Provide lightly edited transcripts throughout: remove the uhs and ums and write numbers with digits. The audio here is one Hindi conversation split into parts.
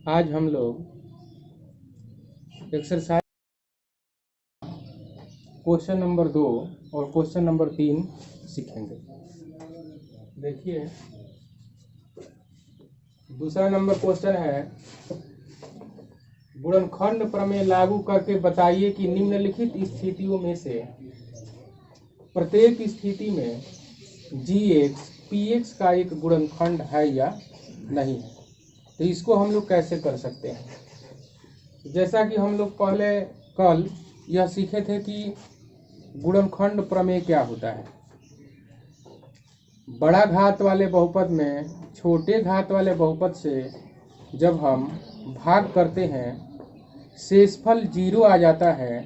आज हम लोग एक्सरसाइज क्वेश्चन नंबर 2 और क्वेश्चन नंबर 3 सीखेंगे। देखिए, दूसरा नंबर क्वेश्चन है, गुणनखंड प्रमेय लागू करके बताइए कि निम्नलिखित स्थितियों में से प्रत्येक स्थिति में gx px का एक गुणनखंड है या नहीं है। तो इसको हम लोग कैसे कर सकते हैं? जैसा कि हम लोग पहले कल यह सीखे थे कि गुणनखंड प्रमेय क्या होता है। बड़ा घात वाले बहुपद में छोटे घात वाले बहुपद से जब हम भाग करते हैं, शेषफल 0 आ जाता है,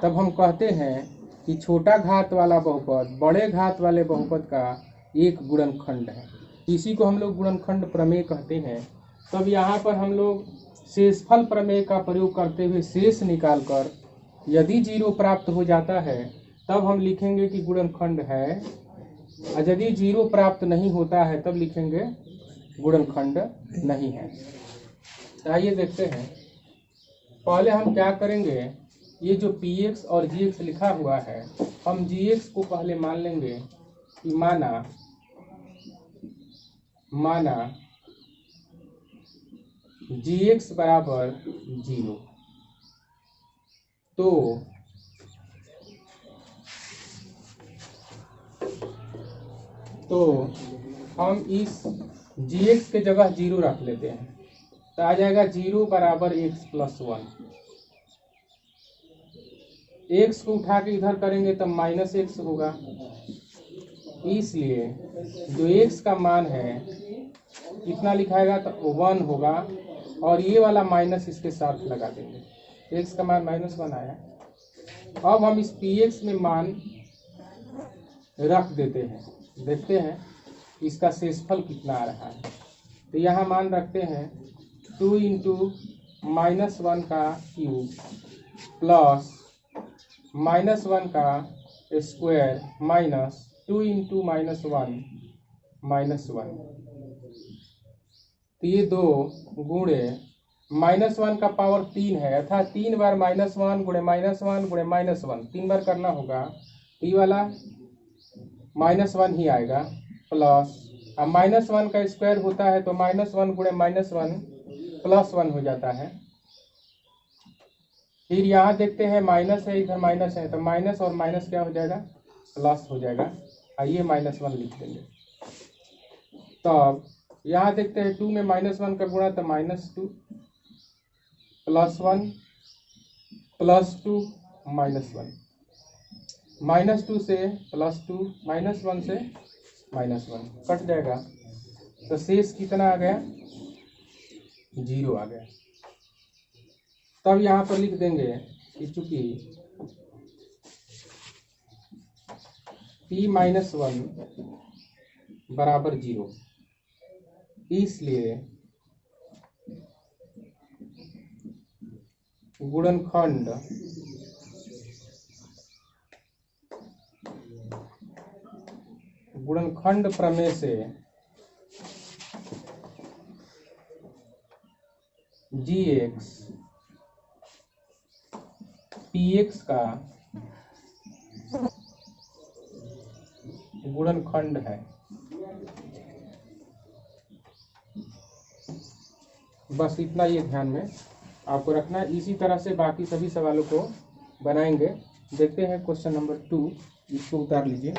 तब हम कहते हैं कि छोटा घात वाला बहुपद बड़े घात वाले बहुपद का एक गुणनखंड है। इसी को हम लोग गुणनखंड प्रमेय कहते हैं। तब यहाँ पर हम लोग शेषफल प्रमेय का प्रयोग करते हुए शेष निकालकर यदि 0 प्राप्त हो जाता है तब हम लिखेंगे कि गुणनखंड है, और यदि 0 प्राप्त नहीं होता है तब लिखेंगे गुणनखंड नहीं है। आइए देखते हैं। पहले हम क्या करेंगे, ये जो px और gx लिखा हुआ है, हम gx को पहले मान लेंगे कि माना gx बराबर 0। तो हम इस gx के जगह 0 रख लेते हैं, तो आ जाएगा 0 बराबर x प्लस 1। x को उठा के इधर करेंगे तब माइनस x होगा, इसलिए जो x का मान है कितना लिखाएगा तो 1 होगा, और ये वाला माइनस इसके साथ लगा देंगे। x का मान -1 आया। अब हम इस px में मान रख देते हैं, देखते हैं इसका शेषफल कितना आ रहा है। तो यहाँ मान रखते हैं 2 × -1 का क्यूब प्लस -1 का स्क्वायर माइनस 2 × -1 तो ये 2 गुणे -1 का पावर 3 है, अर्थात 3 बार -1 गुणे -1 गुणे -1 3 बार करना होगा। तो ये वाला -1 ही आएगा, प्लस अब -1 का स्क्वायर होता है तो -1 गुणे -1 प्लस 1 हो जाता है। फिर यहाँ देखते हैं माइनस है, इधर माइनस है, तो माइनस और माइनस क्या हो जाएगा, प्लस हो जाएगा। आइए -1 लिख देंगे। तब यहाँ देखते हैं 2 में -1 का गुणा तो -2 प्लस 1 प्लस 2 -1 -2 से +2 -1 से -1 कट जाएगा, तो शेष कितना आ गया, 0 आ गया। तब यहाँ पर लिख देंगे कि चूंकि p-1 बराबर 0, इसलिए गुणनखंड प्रमेय से gx px का गुणनखंड है। बस इतना ये ध्यान में आपको रखना है। इसी तरह से बाकी सभी सवालों को बनाएंगे। देखते हैं क्वेश्चन नंबर 2, इसको उतार लीजिए।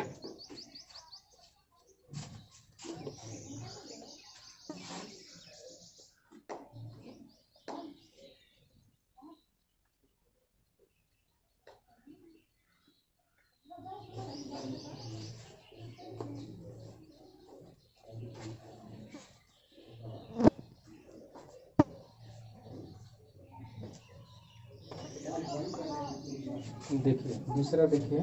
देखिए दूसरा, देखिए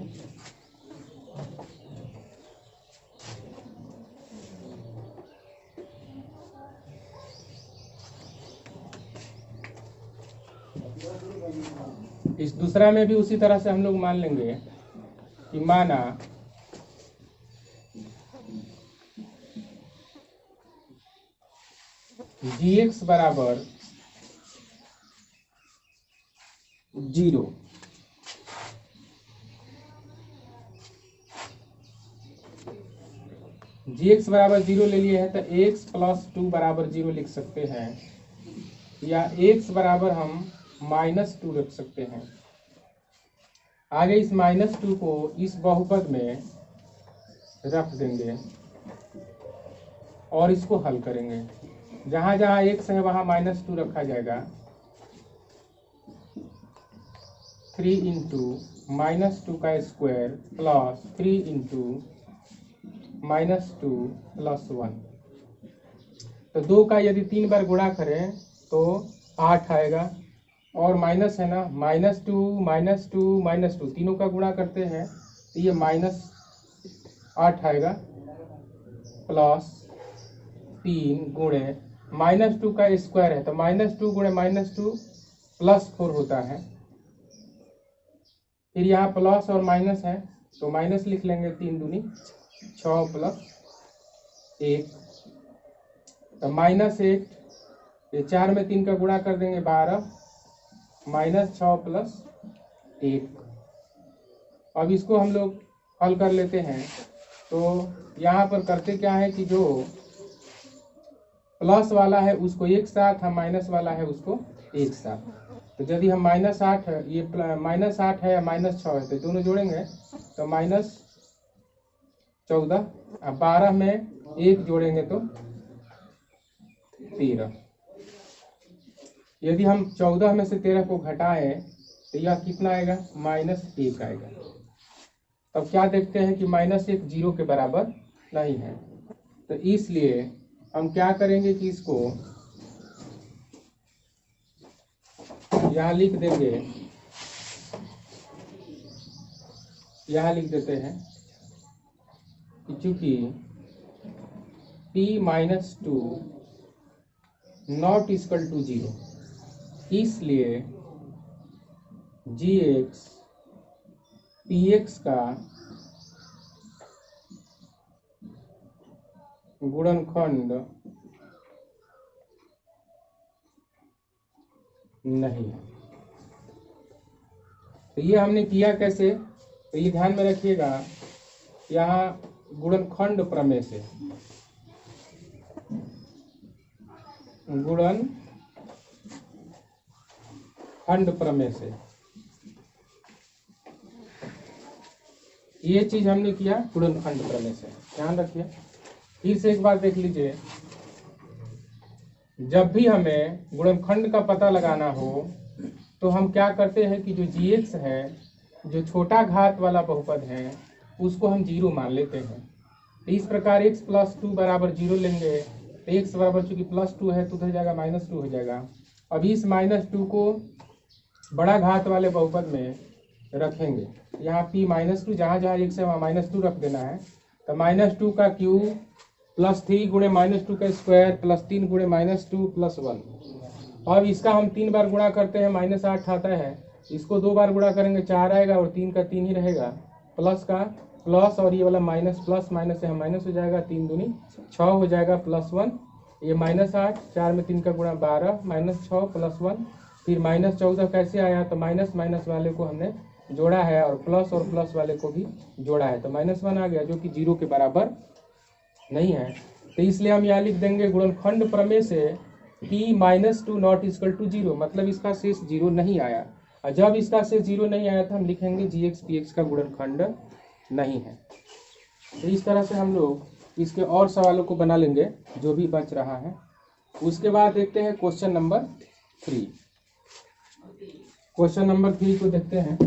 इस दूसरा में भी उसी तरह से हम लोग मान लेंगे कि माना gx बराबर जीरो। gx बराबर जीरो ले लिए हैं तो x प्लस 2 बराबर जीरो लिख सकते हैं, या x बराबर हम -2 रख सकते हैं। आगे इस -2 को इस बहुपद में रख देंगे और इसको हल करेंगे। जहां जहां x है वहां -2 रखा जाएगा। 3 इंटू -2 का स्क्वायर प्लस 3 इंटू -2 प्लस 1। तो 2 का यदि 3 बार गुणा करें तो 8 आएगा, और माइनस है ना, -2 -2 -2 तीनों का गुणा करते हैं तो ये -8 आएगा, प्लस 3 गुणे -2 का स्क्वायर है तो -2 गुणे -2 प्लस 4 होता है। फिर यहाँ प्लस और माइनस है तो माइनस लिख लेंगे, 3 दूनी 6 प्लस 1, तो -8, ये 4 में 3 का गुणा कर देंगे 12, -6 प्लस 1। अब इसको हम लोग हल कर लेते हैं। तो यहाँ पर करते क्या है कि जो प्लस वाला है उसको एक साथ, हम माइनस वाला है उसको एक साथ। तो यदि हम -8 है, ये -8 है या -6 है, तो दोनों जोड़ेंगे तो -14, अब 12 में 1 जोड़ेंगे तो 13। यदि हम 14 में से 13 को घटाएं तो यह कितना आएगा, -1 आएगा। तब क्या देखते हैं कि -1 जीरो के बराबर नहीं है, तो इसलिए हम क्या करेंगे कि इसको यहाँ लिख देंगे, यहाँ लिख देते हैं कि चूंकि p-2 नॉट इक्वल टू 0, इसलिए gx px का गुणनखंड नहीं है। तो ये हमने किया कैसे, तो ये ध्यान में रखिएगा, यहाँ गुणनखंड प्रमेय से, गुणनखंड प्रमेय से ये चीज हमने किया, गुणनखंड प्रमेय से। ध्यान रखिए, फिर से एक बार देख लीजिए, जब भी हमें गुणनखंड का पता लगाना हो तो हम क्या करते हैं कि जो gx है, जो छोटा घात वाला बहुपद है, उसको हम 0 मान लेते हैं। तो इस प्रकार x प्लस 2 बराबर 0 लेंगे तो x बराबर चूंकि +2 है तो उधर जाएगा -2 हो जाएगा। अब इस -2 को बड़ा घात वाले बहुपद में रखेंगे, यहाँ p-2 जहाँ जहाँ x है वहाँ -2 रख देना है। तो -2 का क्यूब प्लस 3 गुणे -2 का स्क्वायर प्लस 3 गुणे -2 प्लस 1। अब इसका हम 3 बार गुणा करते हैं, -8 आता है, इसको 2 बार गुणा करेंगे 4 आएगा, और 3 का 3 ही रहेगा, प्लस का प्लस, और ये वाला माइनस, प्लस माइनस से हम माइनस हो जाएगा, 3 दूनी 6 हो जाएगा, प्लस 1, ये -8, 4 में 3 का गुणा 12, -6 प्लस 1, फिर -14 कैसे आया, तो माइनस माइनस वाले को हमने जोड़ा है और प्लस वाले को भी जोड़ा है, तो -1 आ गया, जो कि 0 के बराबर नहीं है। तो इसलिए हम यहाँ लिख देंगे गुणनखंड प्रमेय से p-2 नॉट इक्वल टू 0, मतलब इसका शेष 0 नहीं आया, और जब इसका शेष 0 नहीं आया तो हम लिखेंगे gx px का गुणनखंड नहीं है। तो इस तरह से हम लोग इसके और सवालों को बना लेंगे जो भी बच रहा है। उसके बाद देखते हैं क्वेश्चन नंबर 3। क्वेश्चन नंबर 3 को देखते हैं।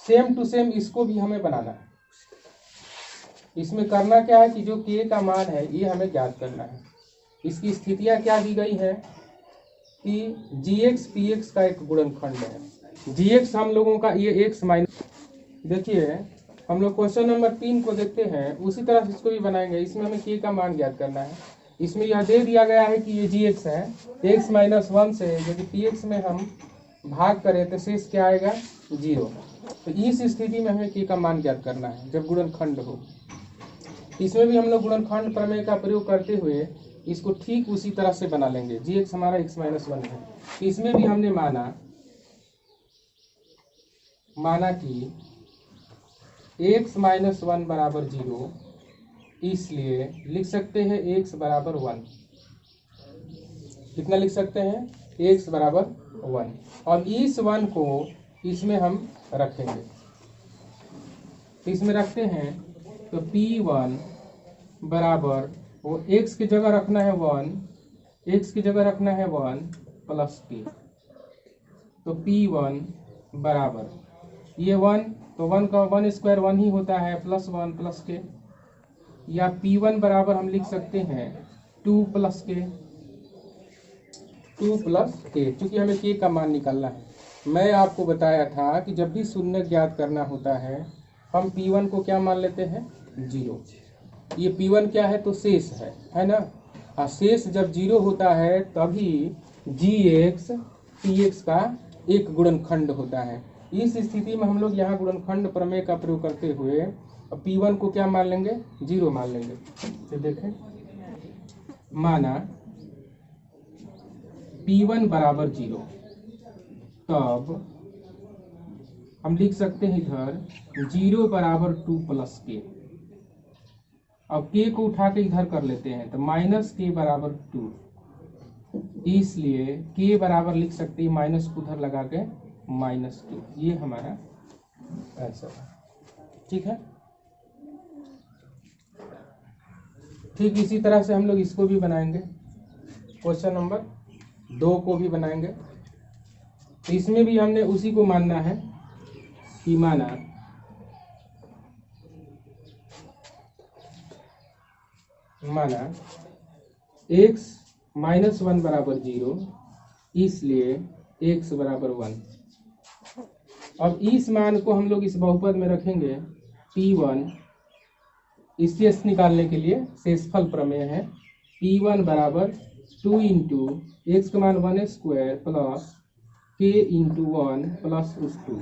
सेम टू सेम इसको भी हमें बनाना है। इसमें करना क्या है कि जो k का मान है ये हमें ज्ञात करना है। इसकी स्थितियां क्या दी गई है कि gx px का एक गुणनखंड है। gx हम लोगों का ये x माइनस, देखिए हम लोग क्वेश्चन नंबर 3 को देखते हैं, उसी तरह से इसको भी बनाएंगे। इसमें हमें k का मान ज्ञात करना है। इसमें यह दे दिया गया है कि ये gx है, x - 1 से यदि px में हम भाग करें तो शेष क्या आएगा, 0। तो इस स्थिति में हमें k का मान ज्ञात करना है जब गुणनखंड हो। इसमें भी हम लोग गुणनखंड प्रमेय का प्रयोग करते हुए इसको ठीक उसी तरह से बना लेंगे। gx हमारा x माइनस 1 है। इसमें भी हमने माना कि x माइनस 1 बराबर 0, इसलिए लिख सकते हैं x बराबर 1। कितना लिख सकते हैं? x बराबर 1। और इस 1 को इसमें हम रखेंगे, तो इसमें रखते हैं तो P1 बराबर, वो x की जगह रखना है 1, x की जगह रखना है 1 प्लस k। तो P1 बराबर ये 1, तो 1 का 1 स्क्वायर 1 ही होता है, प्लस 1 प्लस k। या P1 बराबर हम लिख सकते हैं 2 प्लस k, 2 प्लस k, क्योंकि हमें k का मान निकालना है। मैं आपको बताया था कि जब भी शून्य ज्ञात करना होता है हम P1 को क्या मान लेते हैं? 0। ये P1 क्या है? तो शेष है ना। हाँ, शेष जब 0 होता है तभी gx px का एक गुणनखंड होता है। इस स्थिति में हम लोग यहाँ गुणनखंड प्रमेय का प्रयोग करते हुए P1 को क्या मान लेंगे? 0 मान लेंगे। तो देखें, माना P1 बराबर 0, तब हम लिख सकते हैं इधर 0 बराबर 2 प्लस k। अब k को उठा के इधर कर लेते हैं तो माइनस k बराबर 2, इसलिए k बराबर लिख सकते हैं माइनस को उधर लगा के -2। ये हमारा आंसर है। ठीक है। ठीक इसी तरह से हम लोग इसको भी बनाएंगे, क्वेश्चन नंबर 2 को भी बनाएंगे। तो इसमें भी हमने उसी को मानना है कि माना x माइनस 1 बराबर 0, इसलिए x बराबर 1। अब इस मान को हम लोग इस बहुपद में रखेंगे P1, शेष निकालने के लिए शेषफल प्रमेय है। P1 बराबर 2 इंटू एक्स का मान 1 square plus k into 1 plus √2।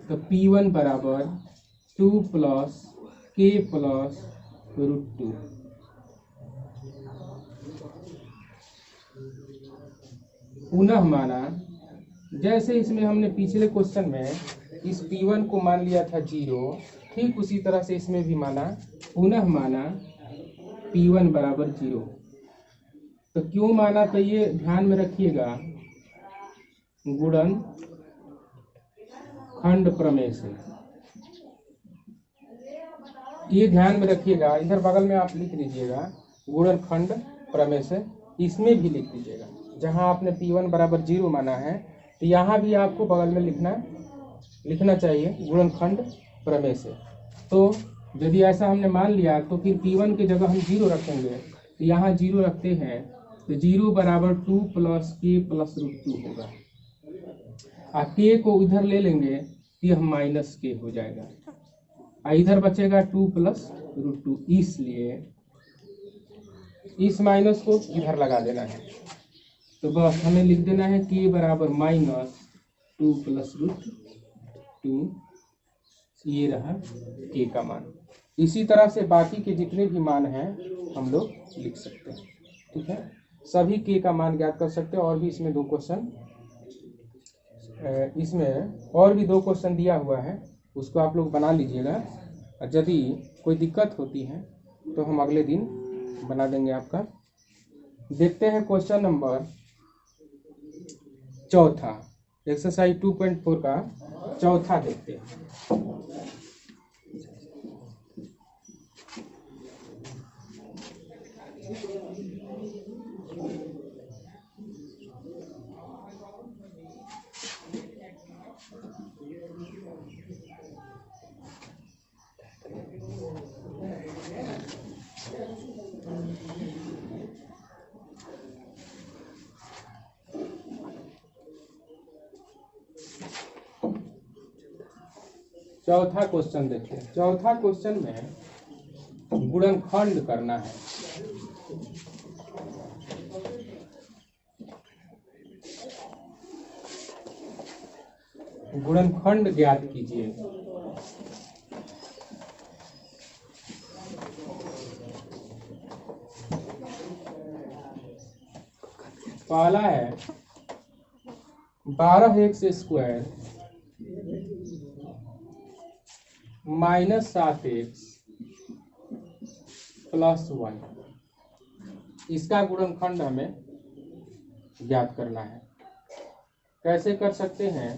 तो P1 बराबर 2 प्लस k प्लस √2। पुनः माना, जैसे इसमें हमने पिछले क्वेश्चन में इस P1 को मान लिया था 0, ठीक उसी तरह से इसमें भी पुनः माना P1 बराबर 0। तो क्यों माना? तो ये ध्यान में रखिएगा, गुणनखंड प्रमेय से। ये ध्यान में रखिएगा, इधर बगल में आप लिख लीजिएगा गुणनखंड प्रमेय से, इसमें भी लिख लीजिएगा। जहां आपने P1 बराबर 0 माना है तो यहाँ भी आपको बगल में लिखना चाहिए गुणनखंड प्रमेय से। तो यदि ऐसा हमने मान लिया तो फिर P1 की जगह हम 0 रखेंगे, तो यहाँ 0 रखते हैं तो 0 बराबर 2 प्लस k प्लस √2 होगा। k को इधर ले लेंगे तो यह माइनस k हो जाएगा, इधर बचेगा 2 प्लस √2, इसलिए इस माइनस को इधर लगा देना है। तो बस हमें लिख देना है k बराबर -2 प्लस √2, ये रहा k का मान। इसी तरह से बाकी के जितने भी मान हैं हम लोग लिख सकते हैं। ठीक है, सभी k का मान ज्ञात कर सकते हैं। और भी इसमें 2 क्वेश्चन, इसमें और भी 2 क्वेश्चन दिया हुआ है, उसको आप लोग बना लीजिएगा। यदि कोई दिक्कत होती है तो हम अगले दिन बना देंगे आपका। देखते हैं क्वेश्चन नंबर 4, एक्सरसाइज 2.4 का 4 देखते हैं। चौथा क्वेश्चन देखते हैं। चौथा क्वेश्चन में गुणनखंड करना है। गुणनखंड ज्ञात कीजिए। पहला है 12x² -7x + 1, इसका गुणनखंड हमें ज्ञात करना है। कैसे कर सकते हैं?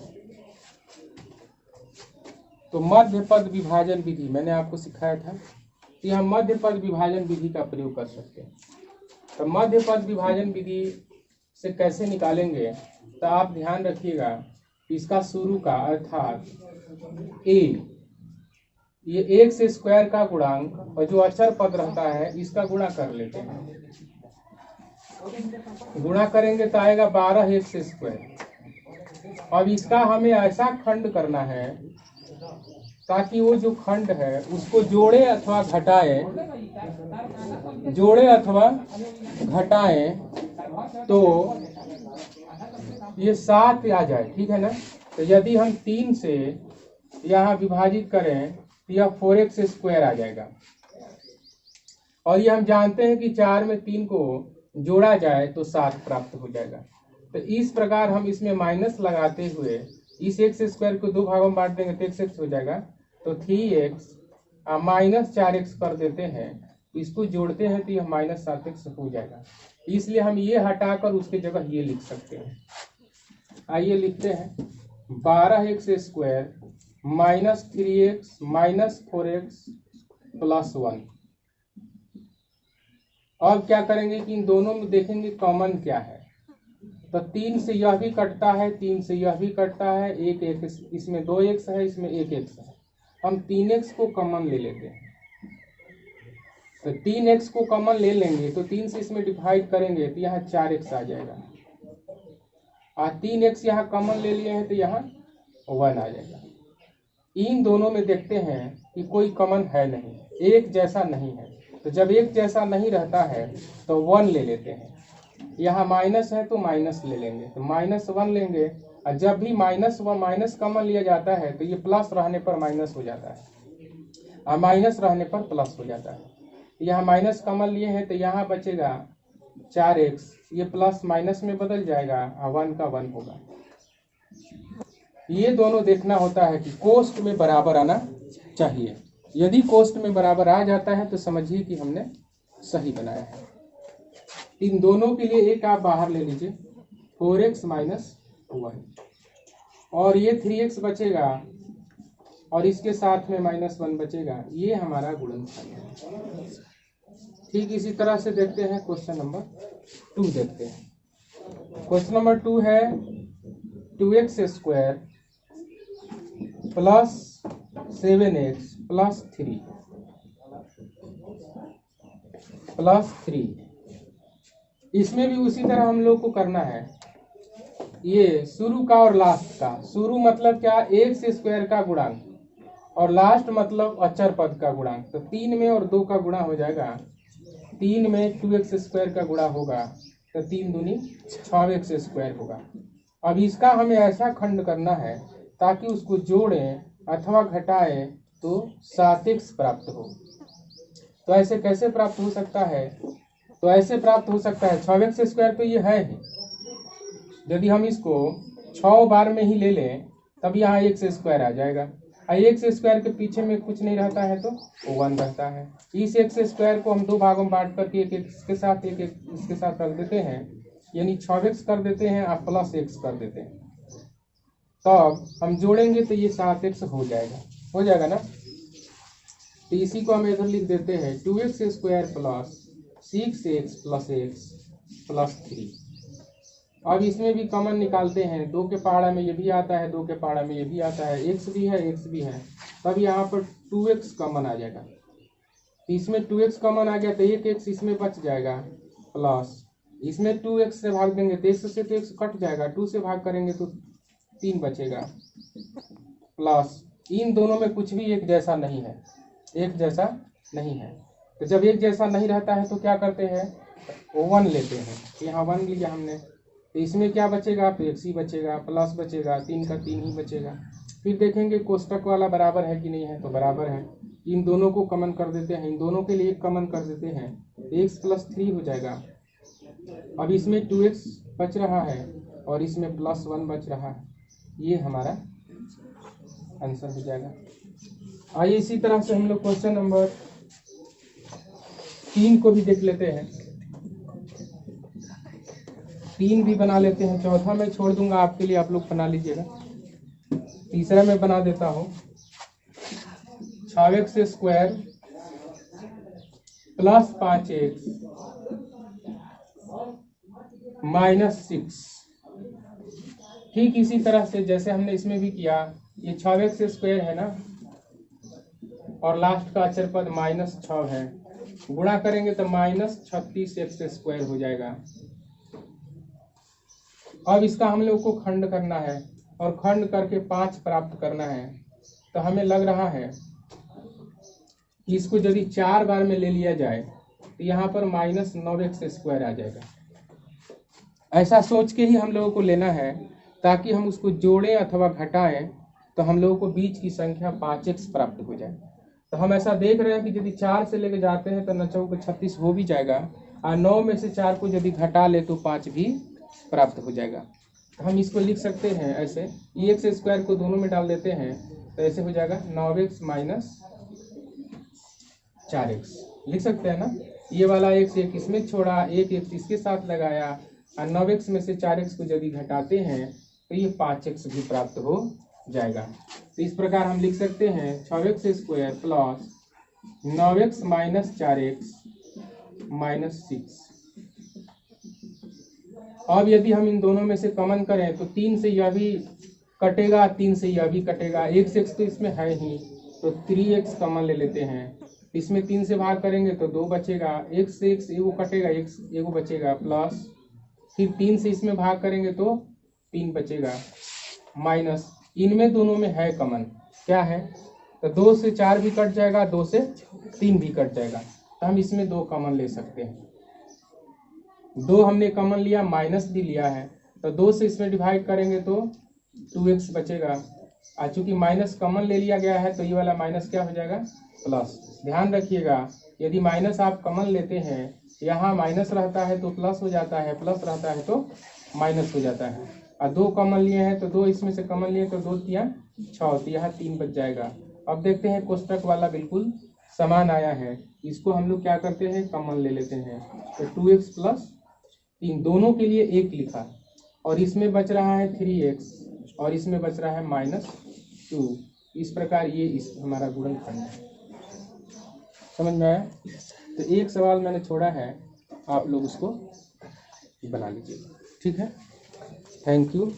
तो मध्य पद विभाजन विधि मैंने आपको सिखाया था कि हम मध्य पद विभाजन विधि का प्रयोग कर सकते हैं। तो मध्य पद विभाजन विधि से कैसे निकालेंगे? तो आप ध्यान रखिएगा, इसका शुरू का अर्थात a, ये x² का गुणांक और जो अचर पद रहता है इसका गुणा कर लेते हैं। गुणा करेंगे तो आएगा 12x²। अब इसका हमें ऐसा खंड करना है ताकि वो जो खंड है उसको जोड़े अथवा घटाए, तो ये 7 आ जाए, ठीक है ना। तो यदि हम 3 से यहाँ विभाजित करें तो यह 4x² आ जाएगा। और ये हम जानते हैं कि 4 में 3 को जोड़ा जाए तो 7 प्राप्त हो जाएगा। तो इस प्रकार हम इसमें माइनस लगाते हुए इस x² को 2 भागों में बांट देंगे तो x हो जाएगा। तो 3x -4x कर देते हैं, इसको जोड़ते हैं तो यह -7x हो जाएगा। इसलिए हम ये हटाकर उसकी जगह ये लिख सकते हैं। आइए लिखते हैं 12x² -3x -4x + 1। अब क्या करेंगे कि इन दोनों में देखेंगे कॉमन क्या है। तो 3 से यह भी कटता है, 3 से यह भी कटता है, एक इसमें 2x है, इसमें 1x है। हम 3x को कॉमन ले लेते हैं। तो 3x को कॉमन ले लेंगे तो 3 से इसमें डिवाइड करेंगे तो यहाँ 4x आ जाएगा। और 3x यहाँ कॉमन ले लिए हैं तो यहाँ 1 आ जाएगा। इन दोनों में देखते हैं कि कोई कॉमन है नहीं, एक जैसा नहीं है। तो जब एक जैसा नहीं रहता है तो 1 ले लेते हैं। यहाँ माइनस है तो माइनस ले लेंगे, तो -1 लेंगे। और जब भी माइनस कॉमन लिया जाता है तो ये प्लस रहने पर माइनस हो जाता है और माइनस रहने पर प्लस हो जाता है। यहाँ माइनस कॉमन लिए हैं तो यहाँ बचेगा 4x, ये प्लस माइनस में बदल जाएगा और 1 का 1 होगा। ये दोनों देखना होता है कि कोष्ठ में बराबर आना चाहिए। यदि कोष्ठ में बराबर आ जाता है तो समझिए कि हमने सही बनाया है। इन दोनों के लिए एक आप बाहर ले लीजिए, 4x - 1, और ये 3x बचेगा और इसके साथ में -1 बचेगा। ये हमारा गुणनखंड है। ठीक इसी तरह से देखते हैं क्वेश्चन नंबर 2 देखते हैं। क्वेश्चन नंबर 2 है 2x² + 7x + 3। इसमें भी उसी तरह हम लोग को करना है। ये शुरू का और लास्ट का, शुरू मतलब क्या, x² का गुणांक और लास्ट मतलब अचर पद का गुणांक। तो 3 में और 2 का गुणा हो जाएगा, 3 में 2x² का गुणा होगा तो 3 दूनी 6x² होगा। अब इसका हमें ऐसा खंड करना है ताकि उसको जोड़ें अथवा घटाएं तो 7x प्राप्त हो। तो ऐसे कैसे प्राप्त हो सकता है? तो ऐसे प्राप्त हो सकता है 6x² तो ये है ही। यदि हम इसको 6 बार में ही ले लें तब यहाँ x² आ जाएगा। और x² के पीछे में कुछ नहीं रहता है तो 1 रहता है। इस x² को हम 2 भागों में बांट करके एक इसके साथ एक इसके साथ रख देते हैं, यानी 6x कर देते हैं और +x कर देते हैं। तब हम जोड़ेंगे तो ये 7x हो जाएगा ना। तो इसी को हम इधर लिख देते हैं 2x² + 6x + x + 3। अब इसमें भी कॉमन निकालते हैं। 2 के पहाड़ा में ये भी आता है, 2 के पहाड़ा में ये भी आता है, x भी है। तब यहाँ पर 2x कॉमन आ जाएगा। तो इसमें 2x कॉमन आ गया तो 1x इसमें बच जाएगा, प्लस इसमें 2x से भाग देंगे तो x से तो x कट जाएगा, 2 से भाग करेंगे तो 3 बचेगा, प्लस इन दोनों में कुछ भी एक जैसा नहीं है। तो जब एक जैसा नहीं रहता है तो क्या करते हैं, 1 लेते हैं। यहाँ 1 लिया हमने तो इसमें क्या बचेगा, तो x ही बचेगा, प्लस बचेगा, 3 का 3 ही बचेगा। फिर देखेंगे कोष्टक वाला बराबर है कि नहीं है, तो बराबर है। इन दोनों को कॉमन कर देते हैं, इन दोनों के लिए कॉमन कर देते हैं, x + 3 हो जाएगा। अब इसमें 2x बच रहा है और इसमें +1 बच रहा है, ये हमारा आंसर हो जाएगा। आइए इसी तरह से हम लोग क्वेश्चन नंबर 3 को भी देख लेते हैं। 3 भी बना लेते हैं, चौथा मैं छोड़ दूंगा आपके लिए, आप लोग बना लीजिएगा। तीसरा मैं बना देता हूँ। 6x² + 5x - 6। ठीक इसी तरह से जैसे हमने इसमें भी किया, ये 6x² है ना, और लास्ट का अचर पद -6 है, गुणा करेंगे तो -36x² हो जाएगा। अब इसका हम लोग को खंड करना है और खंड करके 5 प्राप्त करना है। तो हमें लग रहा है कि इसको यदि 4 बार में ले लिया जाए तो यहाँ पर -9x² आ जाएगा। ऐसा सोच के ही हम लोगों को लेना है, ताकि हम उसको जोड़ें अथवा घटाएं तो हम लोगों को बीच की संख्या 5x प्राप्त हो जाए। तो हम ऐसा देख रहे हैं कि यदि 4 से लेके जाते हैं तो 9 चौक 36 हो भी जाएगा, और 9 में से 4 को यदि घटा ले तो 5 भी प्राप्त हो जाएगा। तो हम इसको लिख सकते हैं ऐसे, x² को दोनों में डाल देते हैं तो ऐसे हो जाएगा 9x - 4x, लिख सकते हैं ना। ये वाला x एक इसमें छोड़ा, एक x इसके साथ लगाया, और 9x में से 4x को यदि घटाते हैं तो ये 5x भी प्राप्त हो जाएगा। तो इस प्रकार हम लिख सकते हैं 6x² + 9x - 4x - 6। अब यदि हम इन दोनों में से कॉमन करें तो 3 से यह भी कटेगा, 3 से यह भी कटेगा, x तो इसमें है ही, तो 3x कॉमन ले लेते हैं। इसमें 3 से भाग करेंगे तो 2 बचेगा, x से x एगो कटेगा, x एगो बचेगा, प्लस फिर 3 से इसमें भाग करेंगे तो 3 बचेगा, माइनस इनमें दोनों में है कॉमन, क्या है, तो 2 से 4 भी कट जाएगा, 2 से 3 भी कट जाएगा, तो हम इसमें 2 कॉमन ले सकते हैं। 2 हमने कॉमन लिया, माइनस भी लिया है, तो 2 से इसमें डिवाइड करेंगे तो 2x बचेगा, और चूंकि माइनस कॉमन ले लिया गया है तो ये वाला माइनस क्या हो जाएगा, प्लस। ध्यान रखिएगा, यदि माइनस आप कॉमन लेते हैं, यहाँ माइनस रहता है तो प्लस हो जाता है, प्लस रहता है तो माइनस हो जाता है, और 2 कॉमन लिए हैं तो 2 इसमें से कॉमन लिए तो 2 3 6, तो यहाँ 3 बच जाएगा। अब देखते हैं कोष्टक वाला बिल्कुल समान आया है, इसको हम लोग क्या करते हैं, कॉमन ले लेते हैं, तो 2x + 3 दोनों के लिए 1 लिखा, और इसमें बच रहा है 3x और इसमें बच रहा है -2। इस प्रकार ये इस हमारा गुणनखंड है। समझ में आया? तो एक सवाल मैंने छोड़ा है, आप लोग उसको बना लीजिए, ठीक है। Thank you.